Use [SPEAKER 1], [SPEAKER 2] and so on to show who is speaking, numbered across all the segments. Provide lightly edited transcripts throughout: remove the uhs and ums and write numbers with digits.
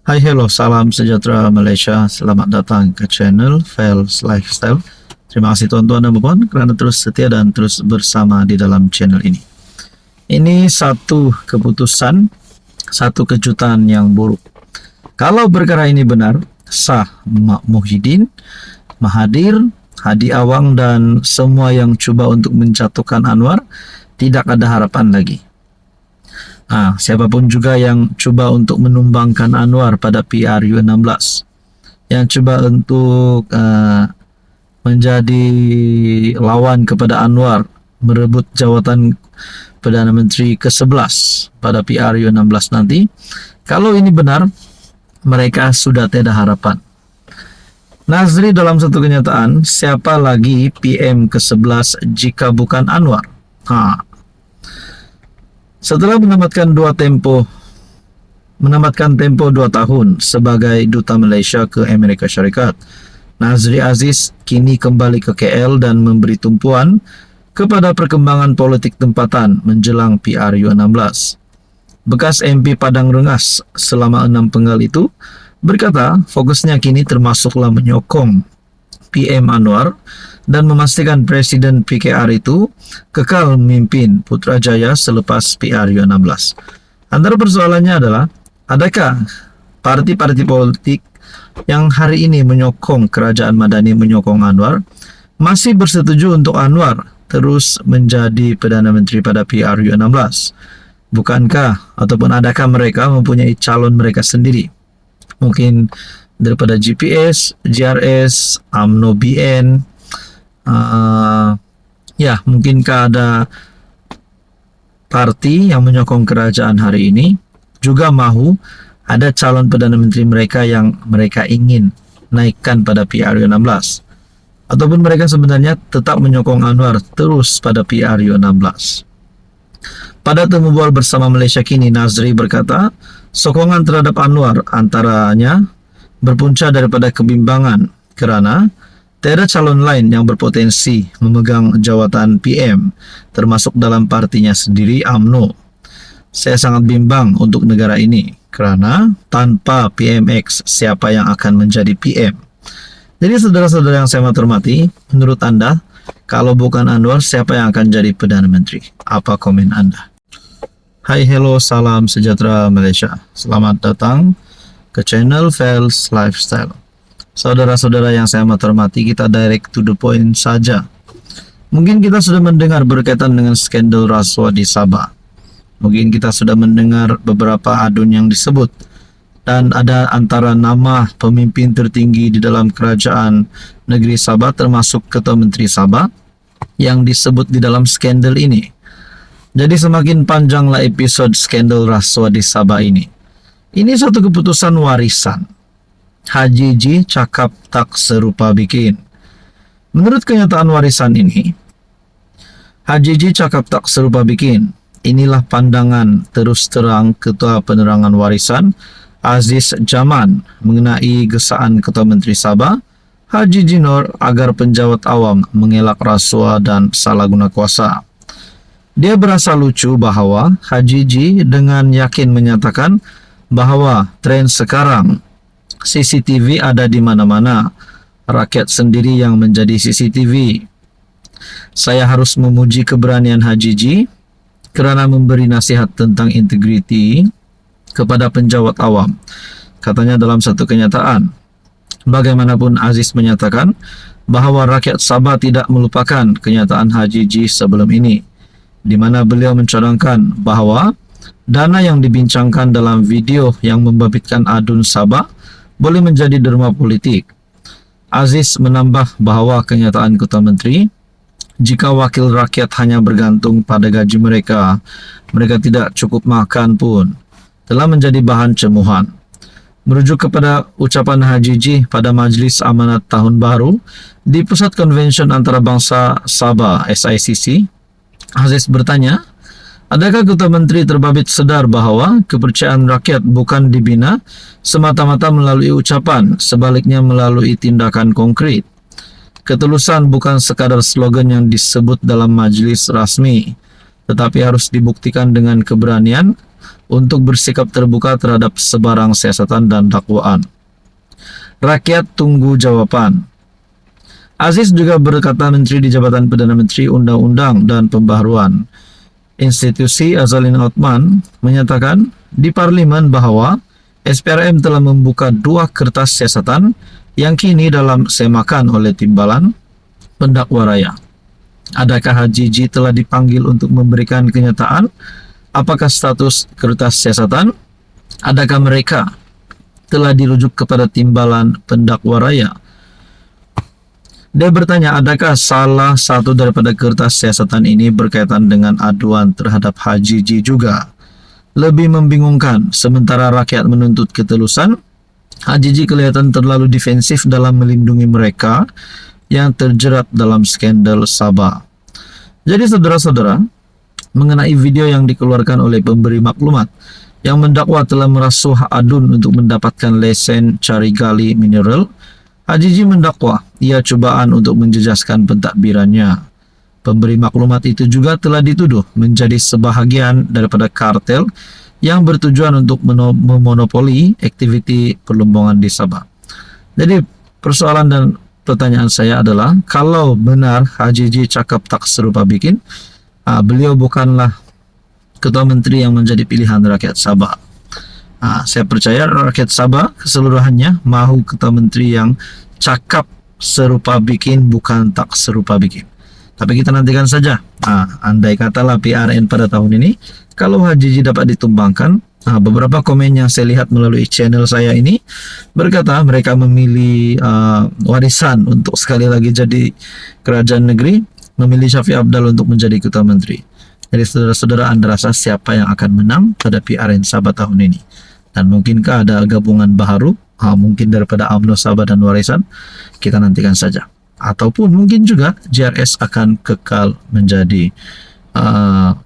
[SPEAKER 1] Hai, hello, salam sejahtera Malaysia. Selamat datang ke channel Fels Lifestyle. Terima kasih tuan-tuan dan puan kerana terus setia dan terus bersama di dalam channel ini. Ini satu keputusan, satu kejutan yang buruk. Kalau perkara ini benar, sah Mak Muhyiddin, Mahathir, Hadi Awang dan semua yang cuba untuk menjatuhkan Anwar tidak ada harapan lagi. Siapapun juga yang cuba untuk menumbangkan Anwar pada PRU16, yang cuba untuk menjadi lawan kepada Anwar merebut jawatan Perdana Menteri ke-11 pada PRU16 nanti, kalau ini benar, mereka sudah tiada harapan. Nazri dalam satu kenyataan, siapa lagi PM ke-11 jika bukan Anwar? Setelah menamatkan tempo 2 tahun sebagai Duta Malaysia ke Amerika Syarikat, Nazri Aziz kini kembali ke KL dan memberi tumpuan kepada perkembangan politik tempatan menjelang PRU16. Bekas MP Padang Rengas selama 6 penggal itu berkata fokusnya kini termasuklah menyokong PM Anwar dan memastikan Presiden PKR itu kekal memimpin Putrajaya selepas PRU16. Antara persoalannya adalah, adakah parti-parti politik yang hari ini menyokong Kerajaan Madani menyokong Anwar masih bersetuju untuk Anwar terus menjadi Perdana Menteri pada PRU16? Bukankah ataupun adakah mereka mempunyai calon mereka sendiri? Mungkin daripada GPS, GRS, UMNO BN, mungkinkah ada parti yang menyokong kerajaan hari ini juga mahu ada calon Perdana Menteri mereka yang mereka ingin naikkan pada PRU16, ataupun mereka sebenarnya tetap menyokong Anwar terus pada PRU16. Pada temu bual bersama Malaysia Kini, Nazri berkata sokongan terhadap Anwar antaranya berpunca daripada kebimbangan kerana tiada calon lain yang berpotensi memegang jawatan PM, termasuk dalam partinya sendiri UMNO. Saya sangat bimbang untuk negara ini kerana tanpa PMX siapa yang akan menjadi PM? Jadi saudara-saudara yang saya hormati, menurut anda kalau bukan Anwar siapa yang akan jadi Perdana Menteri? Apa komen anda? Hai, hello, salam sejahtera Malaysia. Selamat datang ke channel Fels Lifestyle. Saudara-saudara yang saya hormati, kita direct to the point saja. Mungkin kita sudah mendengar berkaitan dengan skandal rasuah di Sabah. Mungkin kita sudah mendengar beberapa adun yang disebut. Dan ada antara nama pemimpin tertinggi di dalam kerajaan negeri Sabah, termasuk Ketua Menteri Sabah, yang disebut di dalam skandal ini. Jadi semakin panjanglah episod skandal rasuah di Sabah ini. Ini satu keputusan warisan. Haji G cakap tak serupa bikin. Menurut kenyataan warisan ini, Haji G cakap tak serupa bikin. Inilah pandangan terus terang Ketua Penerangan Warisan Aziz Zaman mengenai gesaan Ketua Menteri Sabah Haji G Nur agar penjawat awam mengelak rasuah dan salah guna kuasa. Dia berasa lucu bahawa Haji G dengan yakin menyatakan bahawa tren sekarang CCTV ada di mana-mana, rakyat sendiri yang menjadi CCTV. Saya harus memuji keberanian Haji G kerana memberi nasihat tentang integriti kepada penjawat awam. Katanya dalam satu kenyataan, bagaimanapun Aziz menyatakan bahawa rakyat Sabah tidak melupakan kenyataan Haji G sebelum ini, di mana beliau mencadangkan bahawa dana yang dibincangkan dalam video yang membabitkan adun Sabah boleh menjadi derma politik. Aziz menambah bahawa kenyataan Ketua Menteri, jika wakil rakyat hanya bergantung pada gaji mereka, mereka tidak cukup makan pun, telah menjadi bahan cemuhan. Merujuk kepada ucapan Haji G pada Majlis Amanat Tahun Baru di Pusat Konvensyen Antarabangsa Sabah SICC, Aziz bertanya, adakah Ketua Menteri terbabit sedar bahawa kepercayaan rakyat bukan dibina semata-mata melalui ucapan, sebaliknya melalui tindakan konkret. Ketulusan bukan sekadar slogan yang disebut dalam majlis rasmi, tetapi harus dibuktikan dengan keberanian untuk bersikap terbuka terhadap sebarang siasatan dan dakwaan. Rakyat tunggu jawaban. Aziz juga berkata Menteri di Jabatan Perdana Menteri Undang-Undang dan Pembaharuan Institusi Azalina Othman menyatakan di Parlimen bahwa SPRM telah membuka 2 kertas siasatan yang kini dalam semakan oleh timbalan pendakwa raya. Adakah Haji G telah dipanggil untuk memberikan kenyataan? Apakah status kertas siasatan? Adakah mereka telah dirujuk kepada timbalan pendakwa raya? Dia bertanya, adakah salah satu daripada kertas siasatan ini berkaitan dengan aduan terhadap Haji G juga? Lebih membingungkan, sementara rakyat menuntut ketelusan, Haji G kelihatan terlalu defensif dalam melindungi mereka yang terjerat dalam skandal Sabah. Jadi saudara-saudara, mengenai video yang dikeluarkan oleh pemberi maklumat yang mendakwa telah merasuh adun untuk mendapatkan lesen cari gali mineral, Haji G mendakwa ia cubaan untuk menjejaskan pentadbirannya. Pemberi maklumat itu juga telah dituduh menjadi sebahagian daripada kartel yang bertujuan untuk memonopoli aktiviti perlumbungan di Sabah. Jadi persoalan dan pertanyaan saya adalah, kalau benar Haji G cakap tak serupa bikin, beliau bukanlah ketua menteri yang menjadi pilihan rakyat Sabah. Saya percaya rakyat Sabah keseluruhannya mahu ketua menteri yang cakap serupa bikin, bukan tak serupa bikin. Tapi kita nantikan saja. Andai katalah PRN pada tahun ini, kalau Haji G dapat ditumbangkan, beberapa komen yang saya lihat melalui channel saya ini berkata mereka memilih warisan untuk sekali lagi jadi kerajaan negeri, memilih Syafiq Abdal untuk menjadi ketua menteri. Jadi saudara-saudara, Anda rasa siapa yang akan menang pada PRN Sabah tahun ini? Dan mungkinkah ada gabungan baharu, mungkin daripada UMNO Sabah dan Warisan? Kita nantikan saja. Ataupun mungkin juga JRS akan kekal menjadi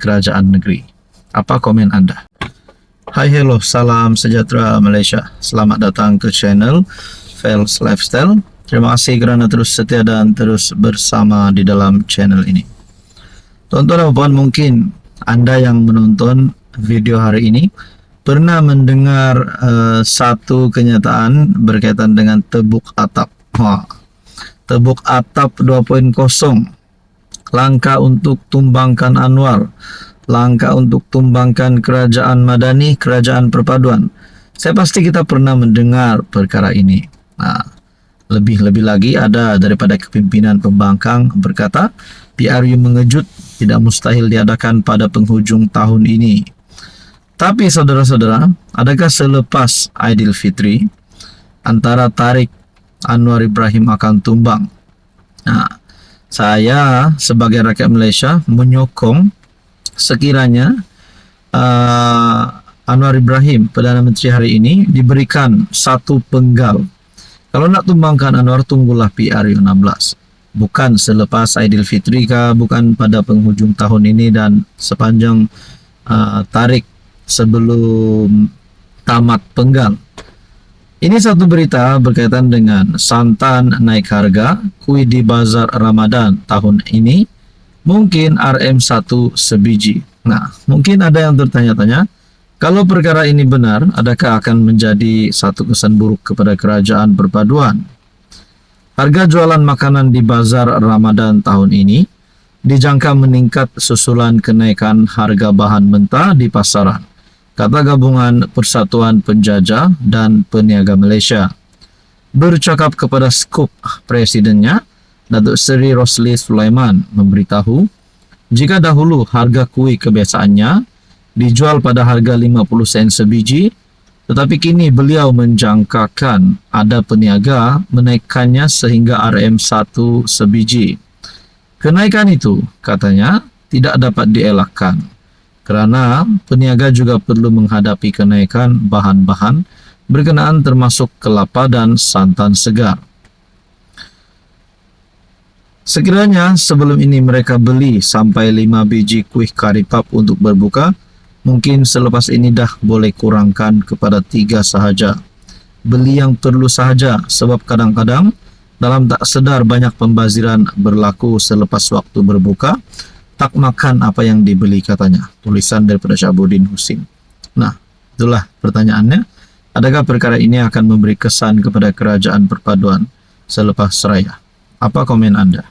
[SPEAKER 1] kerajaan negeri. Apa komen Anda? Hai, hello, salam sejahtera Malaysia. Selamat datang ke channel Fels Lifestyle. Terima kasih kerana terus setia dan terus bersama di dalam channel ini. Tuan-tuan dan puan, mungkin Anda yang menonton video hari ini pernah mendengar satu kenyataan berkaitan dengan tebuk atap. Tebuk atap 2.0. Langkah untuk tumbangkan Anwar. Langkah untuk tumbangkan kerajaan madani, kerajaan perpaduan. Saya pasti kita pernah mendengar perkara ini. Lebih-lebih lagi ada daripada kepimpinan pembangkang berkata PRU mengejut, tidak mustahil diadakan pada penghujung tahun ini. Tapi saudara-saudara, adakah selepas Aidilfitri antara Tariq Anwar Ibrahim akan tumbang? Saya sebagai rakyat Malaysia menyokong sekiranya Anwar Ibrahim, Perdana Menteri hari ini, diberikan satu penggal. Kalau nak tumbangkan Anwar, tunggulah PRU 16. Bukan selepas Aidilfitri kah, bukan pada penghujung tahun ini dan sepanjang tarik sebelum tamat penggal. Ini satu berita berkaitan dengan santan naik harga, kuih di bazar Ramadan tahun ini, mungkin RM1 sebiji. Mungkin ada yang bertanya-tanya, kalau perkara ini benar, adakah akan menjadi satu kesan buruk kepada kerajaan perpaduan? Harga jualan makanan di bazar Ramadan tahun ini dijangka meningkat susulan kenaikan harga bahan mentah di pasaran, kata Gabungan Persatuan Penjajah dan Peniaga Malaysia. Bercakap kepada Skup Presidennya, Datuk Seri Rosli Sulaiman memberitahu, jika dahulu harga kuih kebiasaannya dijual pada harga 50 sen sebiji, tetapi kini beliau menjangkakan ada peniaga menaikkannya sehingga RM1 sebiji. Kenaikan itu, katanya, tidak dapat dielakkan kerana peniaga juga perlu menghadapi kenaikan bahan-bahan berkenaan termasuk kelapa dan santan segar. Sekiranya sebelum ini mereka beli sampai 5 biji kuih karipap untuk berbuka, mungkin selepas ini dah boleh kurangkan kepada 3 sahaja. Beli yang perlu sahaja, sebab kadang-kadang dalam tak sedar banyak pembaziran berlaku selepas waktu berbuka, tak makan apa yang dibeli, katanya. Tulisan daripada Syabuddin Husin. Nah, itulah pertanyaannya. Adakah perkara ini akan memberi kesan kepada kerajaan perpaduan selepas raya? Apa komen Anda?